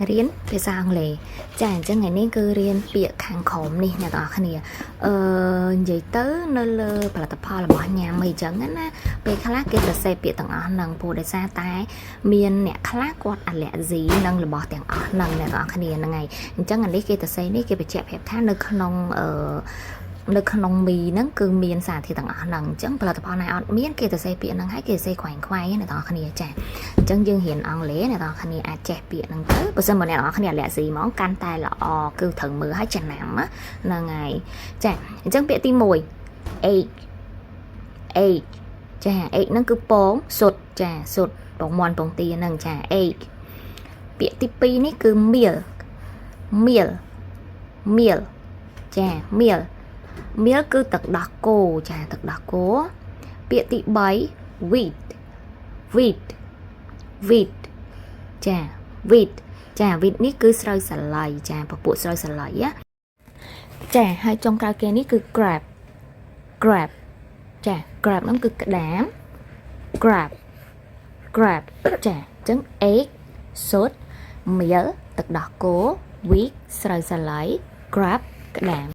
រៀនភាសាអង់គ្លេសចាអញ្ចឹងថ្ងៃនេះគឺរៀនពាក្យខាងក្រោមនេះអ្នកទាំងអស់គ្នានិយាយទៅនៅលើផលិតផលរបស់ញ៉ាំអីចឹងណាពេលខ្លះគេសរសេរពាក្យទាំងអស់ហ្នឹងព្រោះដោយសារតែមានអ្នកខ្លះគាត់អាឡែហ្ស៊ីនឹងរបស់ទាំងអស់ហ្នឹងអ្នកទាំងអស់គ្នាហ្នឹងហើយអញ្ចឹងអានេះគេសរសេរនេះគេបញ្ជាក់ប្រាប់ថានៅក្នុងមីហ្នឹងគឺមានសារធាតុទាំងអស់ហ្នឹងអញ្ចឹងផលិតផលណាអត់មានគេសរសេរពាក្យហ្នឹងហើយគេសរសេរខ្វែងអ្នកទាំងអស់គ្នាចាអញ្ចឹងយើងរៀនអង់គ្លេសអ្នកទាំងអស់គ្នាអាចចេះពាក្យហ្នឹងទៅបើសិនមកអ្នកទាំងអស់គ្នាអាឡែហ្ស៊ីហ្មងកាន់តែល្អគឺត្រូវមើលឲ្យចំណាំហ្នឹងហើយចាអញ្ចឹងពាក្យទី1 egg egg ចា egg ហ្នឹងគឺពងសុទ្ធចាសុទ្ធពងមាន់ពងទាហ្នឹងចា egg ពាក្យទី2នេះគឺ milk milk milk ចា milk milk គឺទឹកដោះគោចាទឹកដោះគោពាក្យទី3 wheat wheat wheat ចា wheat ចា wheat នេះគឺស្រូវសាឡៃចាពពួកស្រូវសាឡៃណាចាហើយចុងក្រោយគេនេះគឺ grab grab ចា grab ហ្នឹងគឺក្តាម grab grab ចាអញ្ចឹង egg សុទ្ធ milk ទឹកដោះគោ wheat ស្រូវសាឡៃ grab ក្តាម